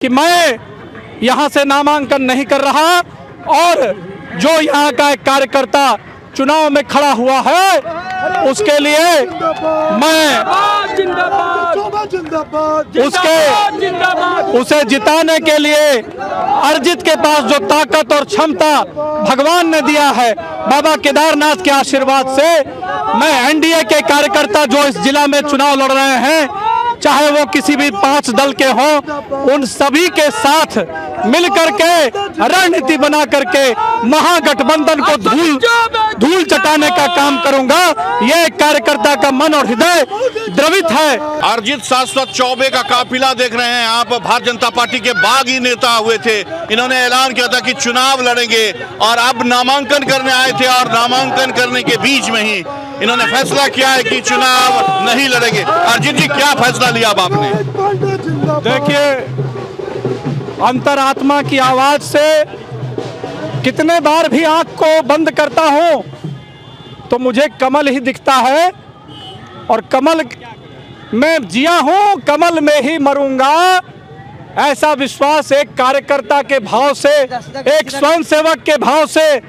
कि मैं यहाँ से नामांकन नहीं कर रहा और जो यहाँ का एक कार्यकर्ता चुनाव में खड़ा हुआ है उसके लिए मैं उसे जिताने के लिए अर्जित के पास जो ताकत और क्षमता भगवान ने दिया है, बाबा केदारनाथ के आशीर्वाद से मैं एनडीए के कार्यकर्ता जो इस जिला में चुनाव लड़ रहे हैं, चाहे वो किसी भी 5 दल के हों, उन सभी के साथ मिलकर के रणनीति बना करके महागठबंधन को धूल चटाने का काम करूंगा। ये कार्यकर्ता का मन और हृदय द्रवित है। अर्जित शाश्वत चौबे का काफिला देख रहे हैं आप। भारतीय जनता पार्टी के बागी नेता हुए थे, इन्होंने ऐलान किया था कि चुनाव लड़ेंगे और अब नामांकन करने आए थे और नामांकन करने के बीच में ही इन्होंने फैसला किया है कि चुनाव नहीं लड़ेंगे। अर्जित जी, क्या फैसला लिया अब आपने? देखिए, अंतरात्मा की आवाज से कितने बार भी आंख को बंद करता हूं तो मुझे कमल ही दिखता है और कमल में जिया हूं, कमल में ही मरूंगा। ऐसा विश्वास एक कार्यकर्ता के भाव से, एक स्वयंसेवक के भाव से,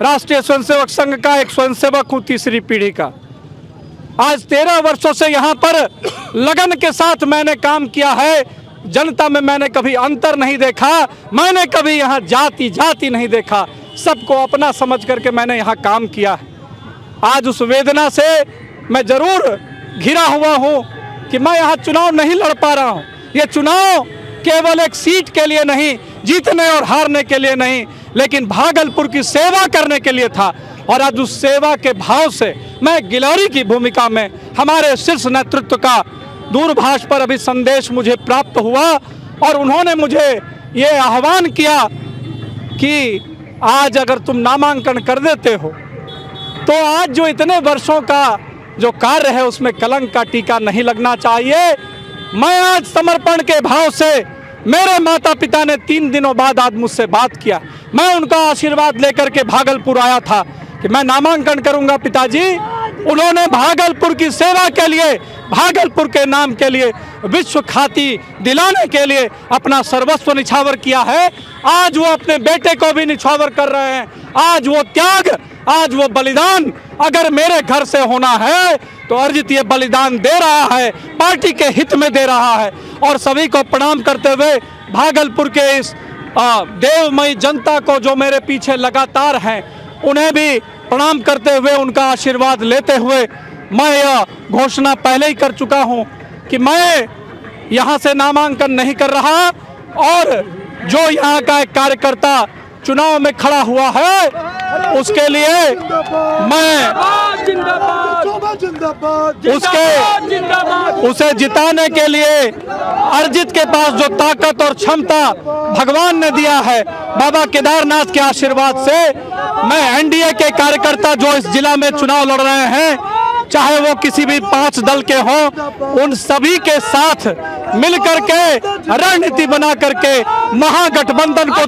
राष्ट्रीय स्वयंसेवक संघ का एक स्वयंसेवक हूं, तीसरी पीढ़ी का। आज 13 वर्षों से यहाँ पर लगन के साथ मैंने काम किया है। जनता में मैंने कभी अंतर नहीं देखा, मैंने कभी यहाँ जाति नहीं देखा, सबको अपना समझ करके मैंने यहाँ काम किया है। आज उस वेदना से मैं जरूर घिरा हुआ हूँ कि मैं यहाँ चुनाव नहीं लड़ पा रहा हूँ। ये चुनाव केवल एक सीट के लिए नहीं, जीतने और हारने के लिए नहीं, लेकिन भागलपुर की सेवा करने के लिए था। और आज उस सेवा के भाव से मैं गिलहरी की भूमिका में हमारे शीर्ष नेतृत्व का दूरभाष पर अभी संदेश मुझे प्राप्त हुआ और उन्होंने मुझे ये आह्वान किया कि आज अगर तुम नामांकन कर देते हो तो आज जो इतने वर्षों का जो कार्य है उसमें कलंक का टीका नहीं लगना चाहिए। मैं आज समर्पण के भाव से, मेरे माता पिता ने 3 दिनों बाद आज मुझसे बात किया, मैं उनका आशीर्वाद लेकर के भागलपुर आया था कि मैं नामांकन करूंगा पिताजी। उन्होंने भागलपुर की सेवा के लिए, भागलपुर के नाम के लिए, विश्व ख्याति दिलाने के लिए अपना सर्वस्व निछावर किया है। आज वो अपने बेटे को भी निछावर कर रहे हैं। आज वो त्याग, आज वो बलिदान अगर मेरे घर से होना है तो अर्जित ये बलिदान दे रहा है, पार्टी के हित में दे रहा है। और सभी को प्रणाम करते हुए, भागलपुर के इस देवमयी जनता को जो मेरे पीछे लगातार हैं, उन्हें भी प्रणाम करते हुए, उनका आशीर्वाद लेते हुए मैं यह घोषणा पहले ही कर चुका हूं कि मैं यहां से नामांकन नहीं कर रहा और जो यहां का एक कार्यकर्ता चुनाव में खड़ा हुआ है उसके लिए मैं उसे जिताने के लिए अर्जित के पास जो ताकत और क्षमता भगवान ने दिया है, बाबा केदारनाथ के आशीर्वाद से मैं एनडीए के कार्यकर्ता जो इस जिला में चुनाव लड़ रहे हैं, चाहे वो किसी भी 5 दल के हों, उन सभी के साथ मिलकर के रणनीति बना करके महागठबंधन को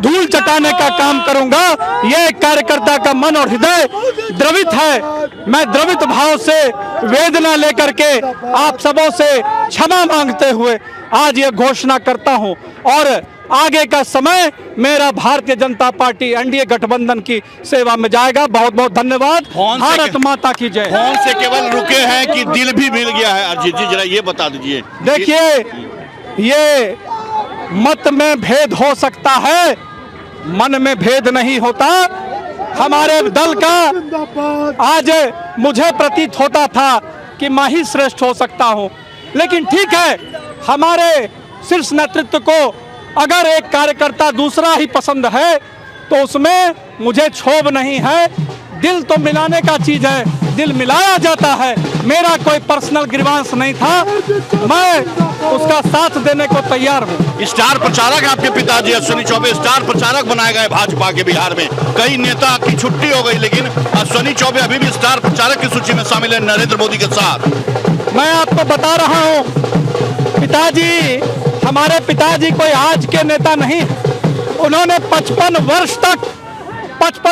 धूल चटाने का काम करूंगा। ये कार्यकर्ता का मन और हृदय द्रवित है। मैं द्रवित भाव से, वेदना लेकर के आप सबों से क्षमा मांगते हुए आज ये घोषणा करता हूं और आगे का समय मेरा भारतीय जनता पार्टी एनडीए गठबंधन की सेवा में जाएगा। बहुत बहुत धन्यवाद। भारत माता की जय। फोन से केवल रुके हैं कि दिल भी मिल गया है? अर्जित जी, जरा ये बता दीजिए। देखिए, ये मत में भेद हो सकता है, मन में भेद नहीं होता। हमारे दल का आज मुझे प्रतीत होता था कि मैं ही श्रेष्ठ हो सकता हूं, लेकिन ठीक है, हमारे शीर्ष नेतृत्व को अगर एक कार्यकर्ता दूसरा ही पसंद है तो उसमें मुझे क्षोभ नहीं है। दिल तो मिलाने का चीज है, दिल मिलाया जाता है। मेरा कोई पर्सनल ग्रीवांस नहीं था, मैं उसका साथ देने को तैयार हूँ। स्टार प्रचारक आपके पिताजी अश्विनी चौबे स्टार प्रचारक बनाए गए भाजपा के बिहार में। कई नेता की छुट्टी हो गई, लेकिन अश्विनी चौबे अभी भी स्टार प्रचारक की सूची में शामिल है नरेंद्र मोदी के साथ। मैं आपको बता रहा हूँ, पिताजी, हमारे पिताजी कोई आज के नेता नहीं। उन्होंने 55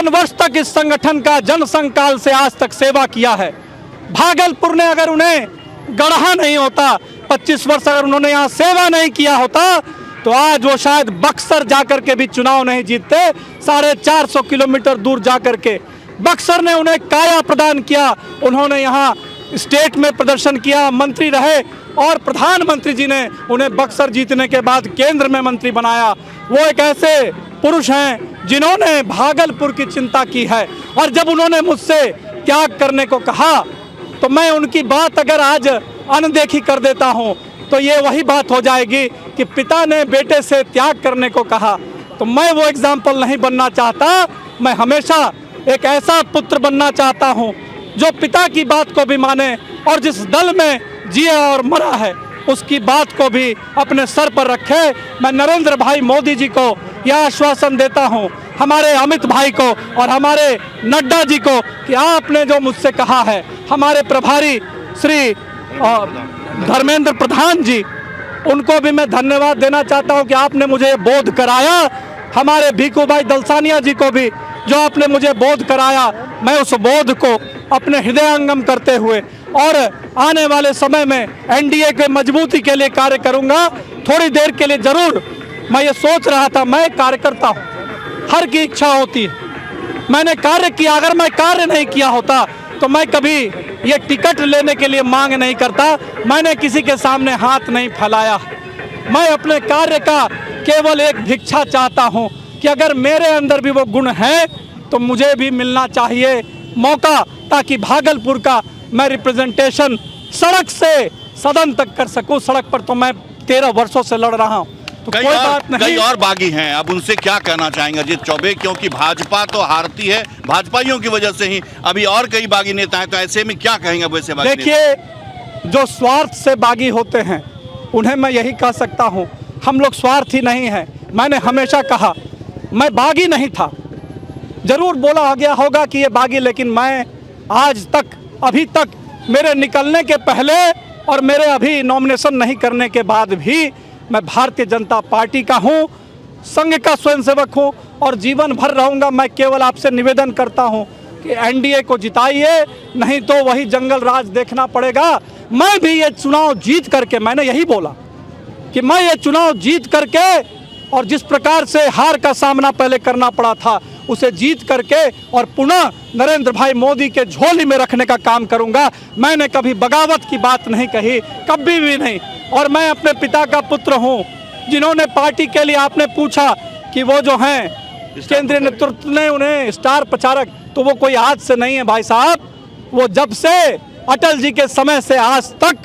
वर्ष तक इस संगठन का जनसंघ काल से आज तक सेवा किया है। भागलपुर ने अगर उन्हें गढ़ा नहीं होता, 25 वर्ष अगर उन्होंने यहाँ सेवा नहीं किया होता तो आज वो शायद बक्सर जाकर के भी चुनाव नहीं जीतते। 450 किलोमीटर दूर जाकर के बक्सर ने उन्हें काया प्रदान किया, उन्होंने यहाँ स्टेट में प्रदर्शन किया, मंत्री रहे और प्रधानमंत्री जी ने उन्हें बक्सर जीतने के बाद केंद्र में मंत्री बनाया। वो एक ऐसे पुरुष हैं जिन्होंने भागलपुर की चिंता की है और जब उन्होंने मुझसे त्याग करने को कहा तो मैं उनकी बात अगर आज अनदेखी कर देता हूं तो ये वही बात हो जाएगी कि पिता ने बेटे से त्याग करने को कहा। तो मैं वो एग्जाम्पल नहीं बनना चाहता, मैं हमेशा एक ऐसा पुत्र बनना चाहता हूं जो पिता की बात को भी माने और जिस दल में जिया और मरा है उसकी बात को भी अपने सर पर रखे। मैं नरेंद्र भाई मोदी जी को यह आश्वासन देता हूं, हमारे अमित भाई को और हमारे नड्डा जी को कि आपने जो मुझसे कहा है, हमारे प्रभारी श्री धर्मेंद्र प्रधान जी, उनको भी मैं धन्यवाद देना चाहता हूं कि आपने मुझे बोध कराया। हमारे भीखू भाई दलसानिया जी को भी जो आपने मुझे बोध कराया, मैं उस बोध को अपने हृदयंगम करते हुए और आने वाले समय में एनडीए के मजबूती के लिए कार्य करूंगा। थोड़ी देर के लिए जरूर मैं ये सोच रहा था, मैं कार्यकर्ता हूँ, हर की इच्छा होती है, मैंने कार्य किया, अगर मैं कार्य नहीं किया होता तो मैं कभी ये टिकट लेने के लिए मांग नहीं करता, मैंने किसी के सामने हाथ नहीं फैलाया। मैं अपने कार्य का केवल एक भिक्षा चाहता हूँ कि अगर मेरे अंदर भी वो गुण है तो मुझे भी मिलना चाहिए मौका, ताकि भागलपुर का मैं रिप्रेजेंटेशन सड़क से सदन तक कर सकूं। सड़क पर तो मैं 13 वर्षों से लड़ रहा हूं, तो कोई बात नहीं। कई और बागी हैं, अब उनसे क्या कहना चाहेंगे अजीत चौबे, क्योंकि भाजपा तो हारती है भाजपाइयों की वजह से ही, अभी और कई बागी नेता हैं, तो ऐसे में क्या कहेंगे वैसे बागी? देखिए, जो स्वार्थ से बागी होते हैं उन्हें मैं यही कह सकता हूं, हम लोग स्वार्थी नहीं हैं। मैंने हमेशा कहा मैं बागी नहीं था, जरूर बोला गया होगा कि ये बागी, लेकिन मैं आज तक, अभी तक, मेरे निकलने के पहले और मेरे अभी नॉमिनेशन नहीं करने के बाद भी मैं भारतीय जनता पार्टी का हूं, संघ का स्वयंसेवक हूं और जीवन भर रहूंगा। मैं केवल आपसे निवेदन करता हूं कि एनडीए को जिताइए, नहीं तो वही जंगल राज देखना पड़ेगा। मैं भी ये चुनाव जीत करके, मैंने यही बोला कि मैं ये चुनाव जीत करके और जिस प्रकार से हार का सामना पहले करना पड़ा था उसे जीत करके और पुनः नरेंद्र भाई मोदी के झोली में रखने का काम करूंगा। मैंने कभी बगावत की बात नहीं कही, कभी भी नहीं। और मैं अपने पिता का पुत्र हूं, जिन्होंने पार्टी के लिए, आपने पूछा कि वो जो हैं केंद्रीय नेतृत्व ने उन्हें स्टार प्रचारक, तो वो कोई आज से नहीं है भाई साहब, वो जब से अटल जी के समय से आज तक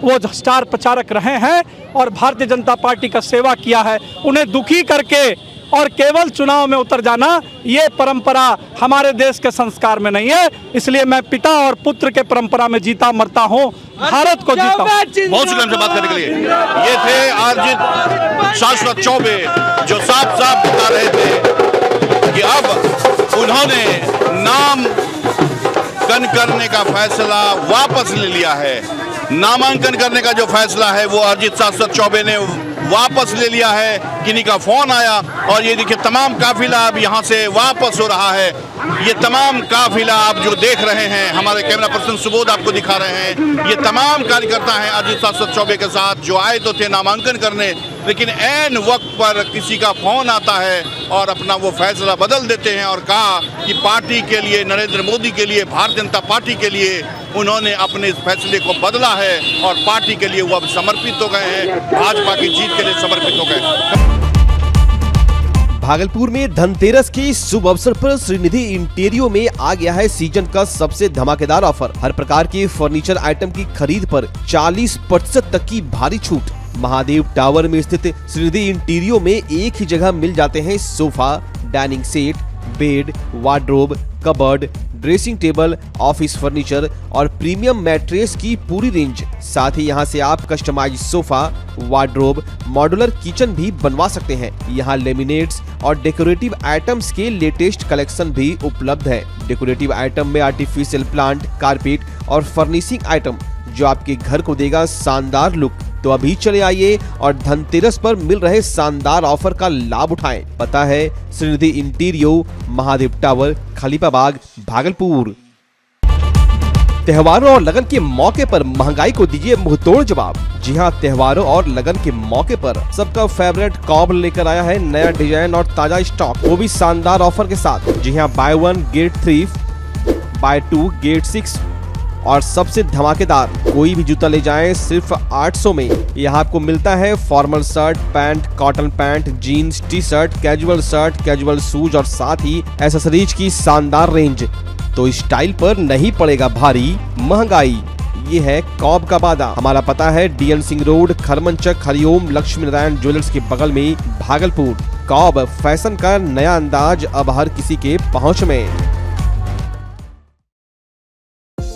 वो स्टार प्रचारक रहे हैं और भारतीय जनता पार्टी का सेवा किया है। उन्हें दुखी करके और केवल चुनाव में उतर जाना, ये परंपरा हमारे देश के संस्कार में नहीं है। इसलिए मैं पिता और पुत्र के परंपरा में जीता मरता हूँ, भारत को जीता हूँ। बहुत शुक्रिया हमसे बात करने के लिए। ये थे अर्जित शाश्वत चौबे, जो साफ साफ बता रहे थे कि अब उन्होंने नामांकन करने का फैसला वापस ले लिया है। नामांकन करने का जो फैसला है वो अर्जित शाश्वत चौबे ने वापस ले लिया है। किन्हीं का फोन आया और ये देखिए तमाम काफिला अब यहाँ से वापस हो रहा है। ये तमाम काफिला आप जो देख रहे हैं, हमारे कैमरा पर्सन सुबोध आपको दिखा रहे हैं, ये तमाम कार्यकर्ता हैं अर्जित शाश्वत चौबे के साथ, जो आए तो थे नामांकन करने, लेकिन ऐन वक्त पर किसी का फोन आता है और अपना वो फैसला बदल देते हैं और कहा कि पार्टी के लिए, नरेंद्र मोदी के लिए, भारतीय जनता पार्टी के लिए उन्होंने अपने इस फैसले को बदला है और पार्टी के लिए वो अब समर्पित हो गए हैं, भाजपा की जीत के लिए समर्पित हो गए। भागलपुर में धनतेरस के शुभ अवसर पर श्रीनिधि इंटीरियो में आ गया है सीजन का सबसे धमाकेदार ऑफर। हर प्रकार के फर्नीचर आइटम की खरीद पर 40% तक की भारी छूट। महादेव टावर में स्थित श्रीनिधि इंटीरियो में एक ही जगह मिल जाते हैं sofa, dining set, bed, wardrobe, cupboard, dressing table, office furniture और प्रीमियम मैट्रेस की पूरी रेंज। साथ ही यहां से आप customise sofa, wardrobe, modular kitchen भी बनवा सकते हैं। यहां लेमिनेट्स और डेकोरेटिव आइटम्स के लेटेस्ट कलेक्शन भी उपलब्ध है। डेकोरेटिव आइटम में आर्टिफिशियल प्लांट, कारपेट और फर्निशिंग आइटम, जो आपके घर को देगा शानदार लुक। तो अभी चले आइए और धनतेरस पर मिल रहे शानदार ऑफर का लाभ उठाएं। पता है श्रीनिधि इंटीरियो, महादेव टावर, खलीफाबाग, भागलपुर। त्योहारों और लगन के मौके पर महंगाई को दीजिए मुंहतोड़ जवाब। जी हाँ, त्योहारों और लगन के मौके पर सबका फेवरेट कॉब लेकर आया है नया डिजाइन और ताजा स्टॉक, वो भी शानदार ऑफर के साथ। जी हाँ, बाय 1 गेट 3, बाय 2 गेट 6 और सबसे धमाकेदार, कोई भी जूता ले जाएं सिर्फ 800 में। यहाँ आपको मिलता है formal shirt, pant, cotton pant, jeans, T shirt, casual shoes और साथ ही एसेसरीज की शानदार रेंज। तो स्टाइल पर नहीं पड़ेगा भारी महंगाई, ये है कॉब का वादा। हमारा पता है DN Singh road, Kharmanchak, Hariom Lakshmi Narayan jewellers के बगल में, भागलपुर। कॉब फैशन का नया अंदाज अब हर किसी के पहुंच में।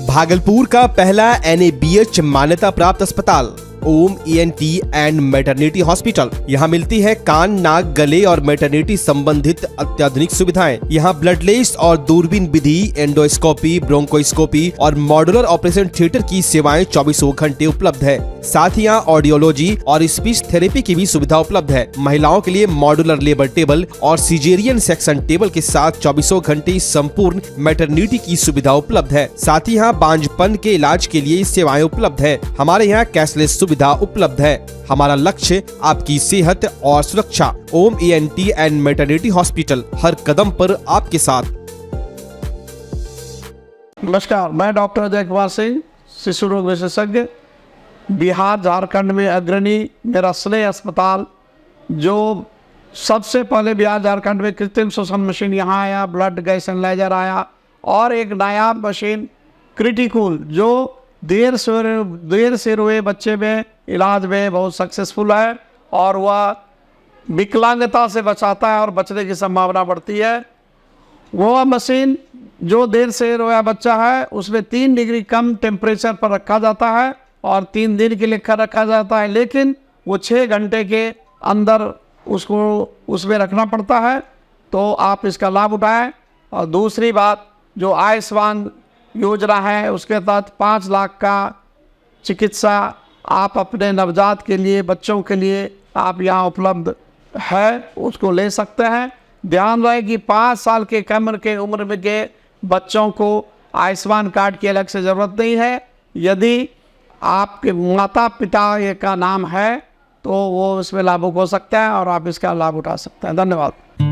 भागलपुर का पहला NABH मान्यता प्राप्त अस्पताल ओम ENT एंड मैटरनिटी हॉस्पिटल। यहाँ मिलती है कान, नाक, गले और मैटरनिटी संबंधित अत्याधुनिक सुविधाएं। यहाँ ब्लडलेस और दूरबीन विधि, एंडोस्कोपी, ब्रोंकोस्कोपी और मॉड्यूलर ऑपरेशन थिएटर की सेवाएं 24 घंटे उपलब्ध है। साथ ही यहाँ ऑडियोलॉजी और स्पीच थेरेपी की भी सुविधा उपलब्ध है। महिलाओं के लिए मॉड्यूलर लेबर टेबल और सिजेरियन सेक्शन टेबल के साथ 24 घंटे संपूर्ण मैटरनिटी की सुविधा उपलब्ध है। साथ ही यहाँ बांझपन के इलाज के लिए सेवाएं उपलब्ध है। हमारे यहाँ कैशलेस सुविधा उपलब्ध है। हमारा लक्ष्य आपकी सेहत और सुरक्षा। ओम ENT एंड मैटरनिटी हॉस्पिटल, हर कदम पर आपके साथ। नमस्कार, मैं डॉक्टर अजय कुमार सिंह, शिशु रोग विशेषज्ञ, बिहार झारखंड में अग्रणी मेरा स्नेह अस्पताल, जो सबसे पहले बिहार झारखंड में कृत्रिम श्वसन मशीन यहाँ आया, ब्लड गैस एनालाइजर आया, और एक नायाब मशीन क्रिटिकल जो देर से रोए बच्चे में इलाज में बहुत सक्सेसफुल है और वह विकलांगता से बचाता है और बचने की संभावना बढ़ती है। वो मशीन जो देर से रोया बच्चा है उसमें 3 डिग्री कम टेम्परेचर पर रखा जाता है और 3 दिन के लिए रखा जाता है, लेकिन वो 6 घंटे के अंदर उसको उसमें रखना पड़ता है। तो आप इसका लाभ उठाएं। और दूसरी बात, जो आयुष्मान योजना है उसके तहत 5 लाख का चिकित्सा आप अपने नवजात के लिए, बच्चों के लिए आप यहाँ उपलब्ध है, उसको ले सकते हैं। ध्यान रहे कि 5 साल के कम के उम्र में के बच्चों को आयुष्मान कार्ड की अलग से ज़रूरत नहीं है। यदि आपके माता पिता का नाम है तो वो इसमें लाभुक हो सकता है और आप इसका लाभ उठा सकते हैं। धन्यवाद।